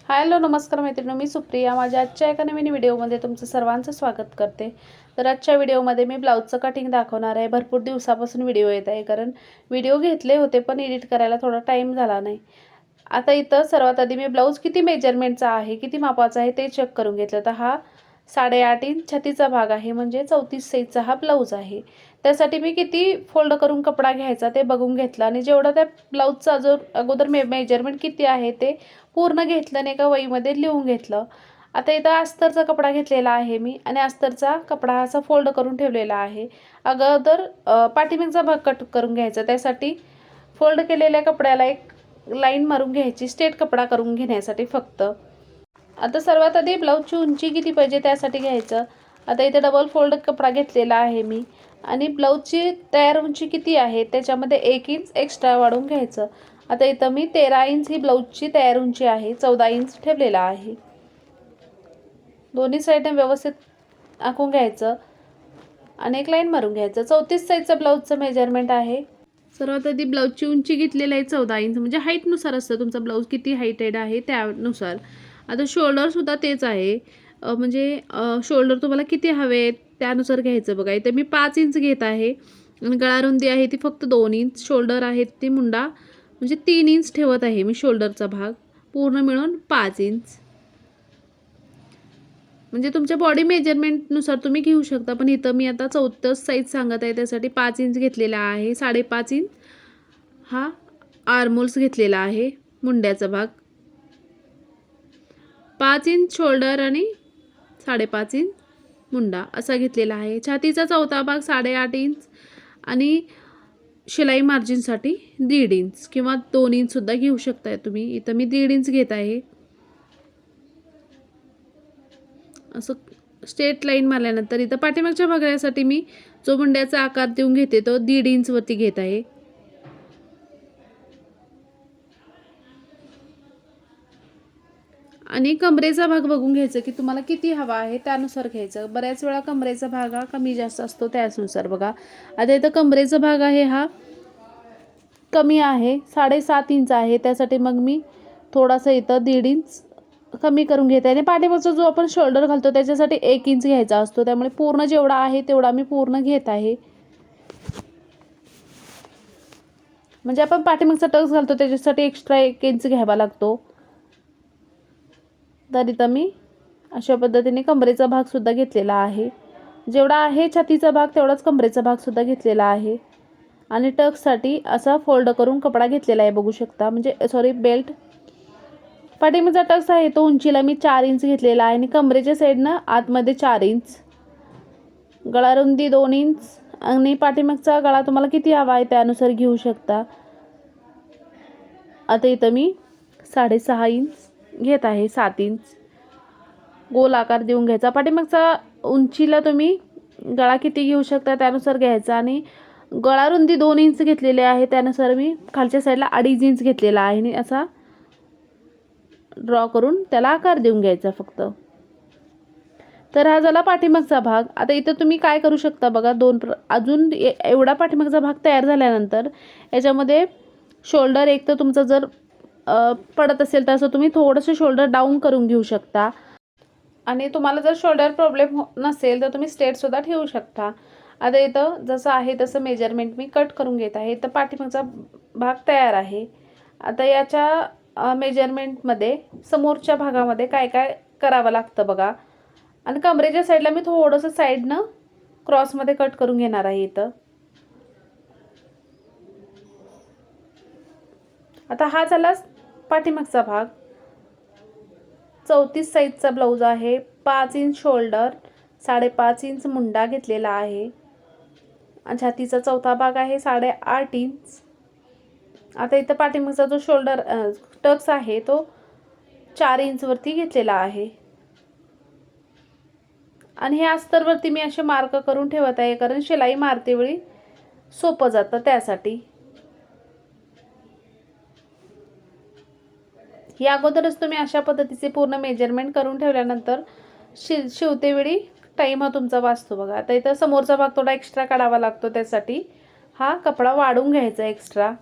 Hello नमस्कार मैत्रिणी, मी सुप्रिया. माझ्या आजच्या एका नवीन व्हिडिओमध्ये तुमचं सर्वांचं स्वागत करते. तर आजच्या व्हिडिओमध्ये मी ब्लाऊजचं कटिंग दाखवणार आहे. भरपूर दिवसापासून व्हिडिओ येत आहे, कारण व्हिडिओ घेतले होते पण एडिट करायला थोडा टाईम झाला नाही. आता इथं सर्वात आधी मी ब्लाऊज किती मेजरमेंटचा आहे, किती मापाचा आहे ते चेक करून घेतलं. तर हा 8.5 इंच छातीचा भाग आहे, म्हणजे 34 साईजचा हा ब्लाऊज आहे. त्यासाठी मी किती फोल्ड करून कपडा घ्यायचा ते बघून घेतलं, आणि जेवढा त्या ब्लाऊजचा जो अगोदर मेजरमेंट किती आहे ते पूर्ण घेतलं आणि एका वहीमध्ये लिहून घेतलं. आता इथं अस्तरचा कपडा घेतलेला आहे मी, आणि अस्तरचा कपडा असा फोल्ड करून ठेवलेला आहे. अगोदर पाठीमागचा भाग कट करून घ्यायचा. त्यासाठी फोल्ड केलेल्या कपड्याला एक लाईन मारून घ्यायची, स्ट्रेट कपडा करून घेण्यासाठी फक्त. आता सर्वात आधी ब्लाऊजची उंची किती पाहिजे त्यासाठी घ्यायचं. आता इथे डबल फोल्ड कपडा घेतलेला आहे मी, आणि ब्लाऊजची तयार उंची किती आहे त्याच्यामध्ये 1 इंच एक्स्ट्रा वाढवून घ्यायचं. आता इथं मी 13 इंच ही ब्लाऊजची तयार उंची आहे, 14 इंच ठेवलेला आहे. दोन्ही साईडने व्यवस्थित आखून घ्यायचं आणि एक लाईन मारून घ्यायचं. 34 साईजचा ब्लाऊजचं मेजरमेंट आहे. सर्वात आधी ब्लाऊजची उंची घेतलेली आहे 14 इंच, म्हणजे हाईटनुसार असतं तुमचा ब्लाऊज किती हाईटेड आहे त्यानुसार. आता शोल्डरसुद्धा तेच आहे, म्हणजे शोल्डर तुम्हाला किती हवे त्यानुसार घ्यायचं. बघा इथे मी 5 इंच घेत आहे, आणि गळारुंदी आहे ती फक्त 2 इंच. शोल्डर आहे ती मुंडा म्हणजे 3 इंच ठेवत आहे मी. शोल्डरचा भाग पूर्ण मिळून 5 इंच. म्हणजे तुमच्या बॉडी मेजरमेंटनुसार तुम्ही घेऊ शकता, पण इथं मी आता 34 साईज सांगत आहे त्यासाठी 5 इंच घेतलेला आहे. 5.5 इंच हा आर्महोल्स घेतलेला आहे. मुंड्याचा भाग 5 इंच शोल्डर आणि 5.5 इंच मुंडा असा घेतलेला आहे. छातीचा चौथा भाग 8.5 इंच, आणि शिलाई मार्जिनसाठी 1.5 इंच किंवा 2 इंचसुद्धा घेऊ शकताय तुम्ही. इथं मी 1.5 इंच घेत आहे. असं स्ट्रेट लाईन मारल्यानंतर इथं पाठीमागच्या भागासाठी मी जो मुंड्याचा आकार देऊन घेते तो 1.5 इंचवरती घेत आहे. आणि कमरेचा भाग बघून घ्यायचं की तुम्हाला किती हवा आहे त्यानुसार घ्यायचं. बऱ्याच वेळा कमरेचा भाग हा कमी जास्त असतो त्यानुसार. बघा आता इथं कमरेचा भाग आहे हा कमी आहे, 7.5 इंच आहे. त्यासाठी मग मी थोडासा इथं 1.5 इंच कमी करून घेते. आणि पाठीमागचा जो आपण शोल्डर घालतो त्याच्यासाठी 1 इंच घ्यायचा असतो, त्यामुळे पूर्ण जेवढा आहे तेवढा मी पूर्ण घेत आहे. म्हणजे आपण पाठीमागचा टक्स घालतो त्याच्यासाठी एक्स्ट्रा 1 इंच घ्यावा लागतो. तर इथं मी अशा पद्धतीने कमरेचा भागसुद्धा घेतलेला आहे. जेवढा आहे छातीचा भाग तेवढाच कमरेचा भागसुद्धा घेतलेला आहे. आणि टक्ससाठी असा फोल्ड करून कपडा घेतलेला आहे बघू शकता, म्हणजे बेल्ट. पाठीमागचा टक्स आहे तो उंचीला मी 4 इंच घेतलेला आहे, आणि कमरेच्या साईडनं आतमध्ये 4 इंच. गळारुंदी 2 इंच, आणि पाठीमागचा गळा तुम्हाला किती हवा आहे त्यानुसार घेऊ शकता. आता इथं मी 6.5 इंच घेत आहे. 7 इंच गोल आकार देऊन घ्यायचा. पाठीमागचा उंचीला तुम्ही गळा किती घेऊ शकता त्यानुसार घ्यायचा. आणि गळारुंदी 2 इंच घेतलेले आहे, त्यानुसार मी खालच्या साईडला 2.5 इंच घेतलेला आहे, आणि असा ड्रॉ करून त्याला आकार देऊन घ्यायचा फक्त. तर हा झाला पाठीमागचा भाग. आता इथं तुम्ही काय करू शकता बघा, अजून एवढा पाठीमागचा भाग तयार झाल्यानंतर याच्यामध्ये शोल्डर एक तर तुमचं जर पडत असेल तर असं तुम्ही थोडंसं शोल्डर डाऊन करून घेऊ शकता. आणि तुम्हाला जर शोल्डर प्रॉब्लेम नसेल तर तुम्ही स्ट्रेटसुद्धा ठेवू शकता. आता इथं जसं आहे तसं मेजरमेंट मी कट करून घेत आहे. तर पाठीमागचा भाग तयार आहे. आता याच्या मेजरमेंटमध्ये समोरच्या भागामध्ये काय काय करावं लागतं बघा. आणि कमरेच्या साईडला मी थोडंसं साईडनं क्रॉसमध्ये कट करून घेणार आहे इथं. आता हा झाला पाठीमागचा भाग. 34 साईजचा ब्लाऊज आहे. 5 इंच शोल्डर, 5.5 इंच मुंडा घेतलेला आहे, आणि छातीचा चौथा भाग आहे 8.5 इंच. आता इथं पाठीमागचा जो शोल्डर टक्स आहे तो 4 इंचवरती घेतलेला आहे. आणि हे अस्तरवरती मी असे मार्क करून ठेवत आहे, कारण शिलाई मारते वेळी सोपं जातं त्यासाठी. ही अगोदरच तुम्ही अशा पद्धतीचे पूर्ण मेजरमेंट करून ठेवल्यानंतर शिवते वेळी टाईम हा तुमचा वाचतो बघा. आता इथं समोरचा भाग थोडा एक्स्ट्रा काढावा लागतो, त्यासाठी हा कपडा वाढून घ्यायचा एक्स्ट्रा.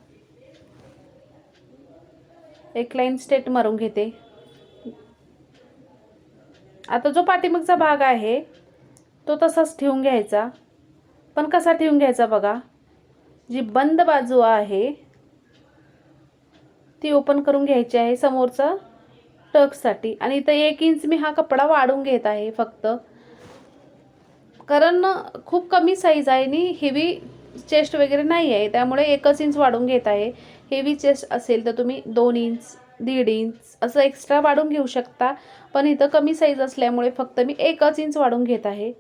एक लाईन स्ट्रेट मारून घेते. आता जो पाठीमागचा भाग आहे तो तसाच ठेवून घ्यायचा, पण कसा ठेवून घ्यायचा बघा, जी बंद बाजू आहे ती ओपन करून घ्यायची आहे समोरचा टक्ससाठी. आणि इथं 1 इंच मी हा कपडा वाढवून घेत आहे फक्त, कारण खूप कमी साईज आहे आणि हेवी चेस्ट वगैरे नाही आहे, त्यामुळे 1च इंच वाढवून घेत आहे. हेवी चेस्ट असेल तर तुम्ही 2 इंच 1.5 इंच असं एक्स्ट्रा वाढवून घेऊ शकता, पण इथं कमी साईज असल्यामुळे फक्त मी 1च इंच वाढवून घेत आहे.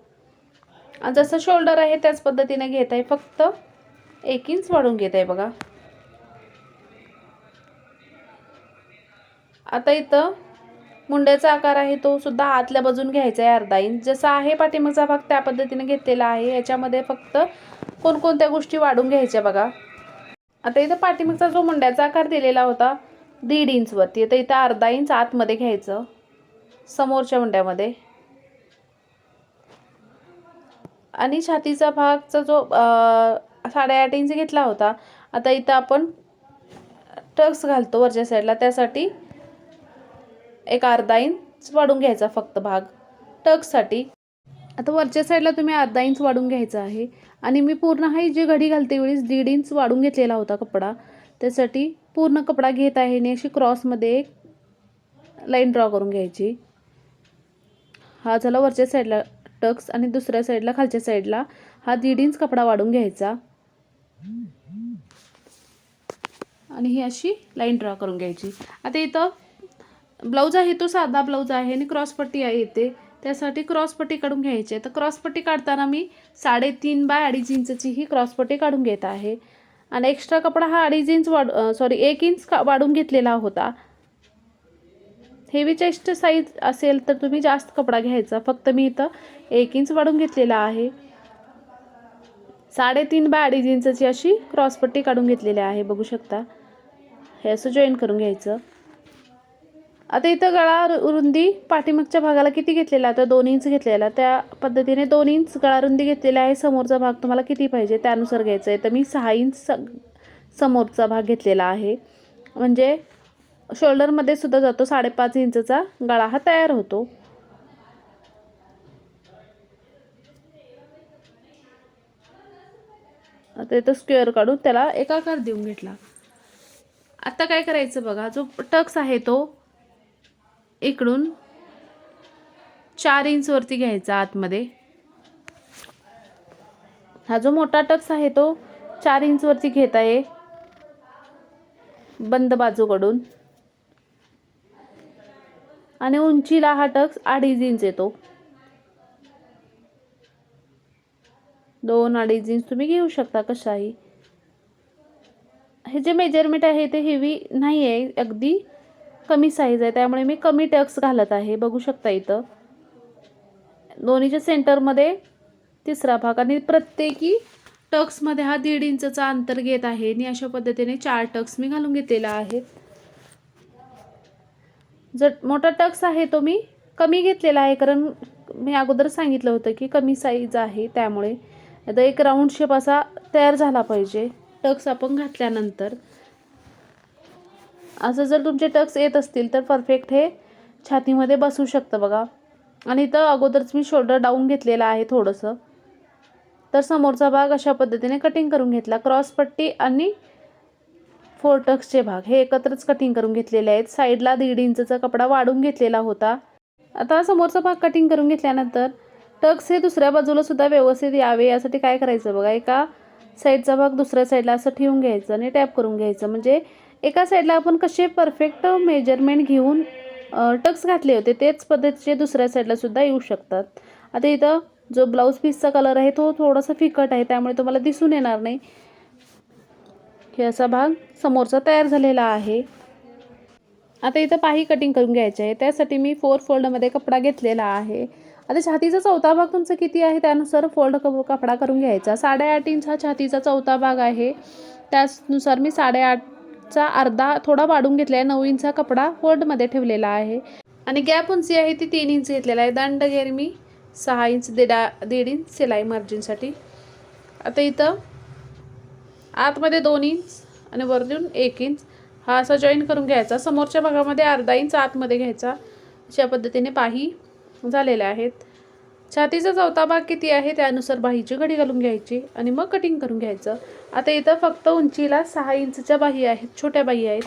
आणि जसं शोल्डर आहे त्याच पद्धतीने घेत आहे, फक्त 1 इंच वाढवून घेत आहे बघा. आता इथं मुंड्याचा आकार आहे तो सुद्धा आतल्या बाजून घ्यायचा आहे 1/2 इंच. जसा आहे पाठीमागचा भाग त्या पद्धतीने घेतलेला आहे. याच्यामध्ये फक्त कोणकोणत्या गोष्टी वाढून घ्यायच्या बघा. आता इथं पाठीमागचा जो मुंड्याचा आकार दिलेला होता 1.5 इंच वरती, तर इथं 1/2 इंच आतमध्ये घ्यायचं समोरच्या मुंड्यामध्ये. आणि छातीचा भागचा जो 8.5 इंच घेतला होता, आता इथं आपण टक्स घालतो वरच्या साईडला, त्यासाठी एक 1/2 इंच वाढून घ्यायचा फक्त भाग टक्ससाठी. आता वरच्या साईडला तुम्ही 1/2 इंच वाढून घ्यायचा आहे. आणि मी पूर्ण ही जी घडी घालते वेळेस 1.5 इंच वाढून घेतलेला होता कपडा, त्यासाठी पूर्ण कपडा घेत आहे आणि अशी क्रॉसमध्ये एक लाईन ड्रॉ करून घ्यायची. हा झाला वरच्या साईडला टक्स, आणि दुसऱ्या साईडला खालच्या साईडला हा 1.5 इंच कपडा वाढून घ्यायचा आणि ही अशी लाईन ड्रॉ करून घ्यायची. आता इथं ब्लाऊज आहे तो साधा ब्लाऊज आहे आणि क्रॉसपट्टी आहे येते, त्यासाठी क्रॉसपट्टी काढून घ्यायची आहे. तर क्रॉसपट्टी काढताना मी 3.5 बाय 2.5 इंचची ही क्रॉसपट्टी काढून घेत आहे. आणि एक्स्ट्रा कपडा हा 1.5 इंच 1 इंच वाढून घेतलेला होता. हेवी चेस्ट साईज असेल तर तुम्ही जास्त कपडा घ्यायचा, फक्त मी इथं 1 इंच वाढून घेतलेला आहे. 3.5 बाय 2.5 इंचची अशी क्रॉसपट्टी काढून घेतलेली आहे, बघू शकता. हे असं जॉईन करून घ्यायचं. आता इथं गळा रुंदी पाठीमागच्या भागाला किती घेतलेला, तर 2 इंच घेतलेला, त्या पद्धतीने 2 इंच गळा रुंदी घेतलेला आहे. समोरचा भाग तुम्हाला किती पाहिजे त्यानुसार घ्यायचा आहे. तर मी 6 इंच समोरचा भाग घेतलेला आहे, म्हणजे शोल्डरमध्ये सुद्धा जातो. 5.5 इंचचा गळा हा तयार होतो. आता इथं स्क्वेअर काढून त्याला एक आकार देऊन घेतला. आता काय करायचं बघा, जो टक्स आहे तो इकडून 4 इंच वरती घ्यायचा आतमध्ये. हा जो मोठा टक्स आहे तो 4 इंच वरती घेत आहे बंद बाजूकडून, आणि उंचीला हा टक्स 2.5 इंच येतो. 2-2.5 इंच तुम्ही घेऊ शकता कशाही. हे जे मेजरमेंट आहे ते हेवी नाही आहे, अगदी कमी साईज आहे, त्यामुळे मी कमी टक्स घालत आहे. बघू शकता इथं दोन्हीच्या सेंटरमध्ये तिसरा भाग, आणि प्रत्येकी टक्समध्ये हा 1.5 इंचचा अंतर घेत आहे. आणि अशा पद्धतीने 4 टक्स मी घालून घेतलेला आहे. जर मोठा टक्स आहे तो मी कमी घेतलेला आहे, कारण मी अगोदर सांगितलं होतं की कमी साईज आहे, त्यामुळे आता एक राऊंड शेप असा तयार झाला पाहिजे टक्स आपण घातल्यानंतर. असं जर तुमचे टक्स येत असतील तर परफेक्ट हे छातीमध्ये बसू शकतं बघा. आणि इथं अगोदरच मी शोल्डर डाऊन घेतलेला आहे थोडंसं, तर समोरचा भाग अशा पद्धतीने कटिंग करून घेतला. क्रॉसपट्टी आणि 4 टक्सचे भाग हे एकत्रच कटिंग करून घेतलेले आहेत. साईडला 1.5 इंचचा कपडा वाढून घेतलेला होता. आता समोरचा भाग कटिंग करून घेतल्यानंतर टक्स हे दुसऱ्या बाजूला सुद्धा व्यवस्थित यावे यासाठी काय करायचं बघा, एका साईडचा भाग दुसऱ्या साईडला असं ठेवून घ्यायचं आणि टॅप करून घ्यायचं, म्हणजे एका साईडला आपण कसे परफेक्ट मेजरमेंट घेऊन टक्स घातले होते तेच पद्धतीचे दुसऱ्या साईडला सुद्धा येऊ शकतात. आता इथं जो ब्लाऊज पीसचा कलर आहे तो थोडासा फिकट आहे, त्यामुळे तुम्हाला दिसून येणार नाही. हे असा भाग समोरचा तयार झालेला आहे. आता इथं पाही कटिंग करून घ्यायचे आहे, त्यासाठी मी 4 फोल्डमध्ये कपडा घेतलेला आहे. आता छातीचा चौथा भाग तुमचा किती आहे त्यानुसार फोल्ड कपडा करून घ्यायचा. 8.5 इंच हा छातीचा चौथा भाग आहे, त्यानुसार मी 8.5चा अर्धा थोडा वाढून घेतला आहे. 9 इंचचा कपडा फोल्डमध्ये ठेवलेला आहे. आणि गॅप उंची आहे ती 3 इंच घेतलेला आहे. दांड घेर मी 6 इंच 1.5 इंच शिलाई मार्जिनसाठी. आता इथं आतमध्ये 2 इंच आणि वरून 1 इंच हा असा जॉईन करून घ्यायचा. समोरच्या भागामध्ये 1/2 इंच आतमध्ये घ्यायचा. अशा पद्धतीने पाही झालेल्या आहेत. छातीचा चौथा भाग किती आहे त्यानुसार बाहीची घडी घालून घ्यायची आणि मग कटिंग करून घ्यायचं. आता इथं फक्त उंचीला 6 इंचच्या बाही आहेत, छोट्या बाही आहेत.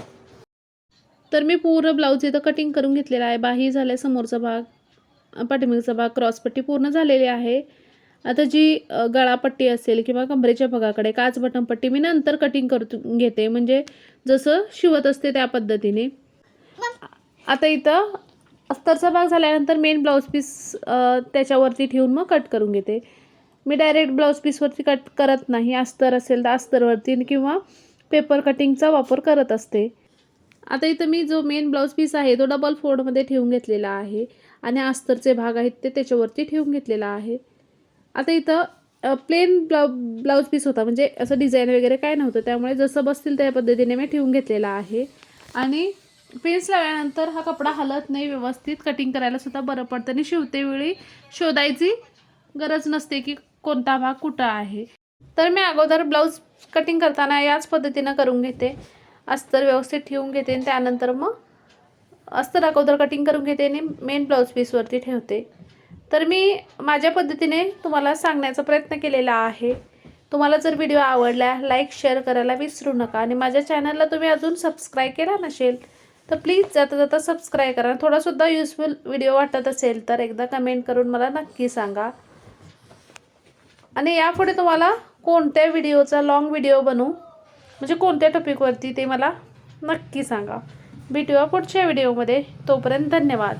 तर मी पूर्ण ब्लाऊज इथं कटिंग करून घेतलेला आहे. बाही झाल्या, समोरचा भाग, पाठीमागचा भाग, क्रॉसपट्टी पूर्ण झालेली आहे. आता जी गळापट्टी असेल किंवा कमरेच्या भागाकडे काच बटनपट्टी मी नंतर कटिंग करून घेते, म्हणजे जसं शिवत असते त्या पद्धतीने. आता इथं अस्तरचा भाग झाल्यानंतर मेन ब्लाऊज पीस त्याच्यावरती ठेवून मग कट करून घेते. मी डायरेक्ट ब्लाऊज पीसवरती कट करत नाही. अस्तर असेल तर अस्तरवरती किंवा पेपर कटिंगचा वापर करत असते. आता इथं मी जो मेन ब्लाऊज पीस आहे तो डबल फोल्डमध्ये ठेवून घेतलेला आहे आणि अस्तरचे भाग आहेत ते त्याच्यावरती ठेवून घेतलेला आहे. आता इथं प्लेन ब्लाऊज पीस होता, म्हणजे असं डिझाईन वगैरे काय नव्हतं, त्यामुळे जसं बसतील त्या पद्धतीने मी ठेवून घेतलेला आहे. आणि पिन्स लावल्यानंतर हा कपडा हलत नाही, व्यवस्थित कटिंग करायला सुद्धा बरं पडतं आणि शिवते वेळी शोधायची गरज नसते की कोणता भाग कुठं आहे. तर मी अगोदर ब्लाऊज कटिंग करताना याच पद्धतीनं करून घेते. अस्तर व्यवस्थित ठेवून घेते आणि त्यानंतर मग अस्तर अगोदर कटिंग करून घेते आणि मेन ब्लाऊज पीसवरती ठेवते. तर मी माझ्या पद्धतीने तुम्हाला सांगण्याचा प्रयत्न केलेला आहे. तुम्हाला जर व्हिडिओ आवडला लाईक शेअर करायला विसरू नका आणि माझ्या चॅनलला तुम्ही अजून सबस्क्राईब केला नसेल तर प्लीज जाता जाता सबस्क्राईब करा. थोडासुद्धा युजफुल व्हिडिओ वाटत असेल तर एकदा कमेंट करून मला नक्की सांगा. आणि यापुढे तुम्हाला कोणत्या व्हिडिओचा लॉंग व्हिडिओ बनवू, म्हणजे कोणत्या टॉपिकवरती ते मला नक्की सांगा. भेटूया पुढच्या व्हिडिओमध्ये. तोपर्यंत धन्यवाद.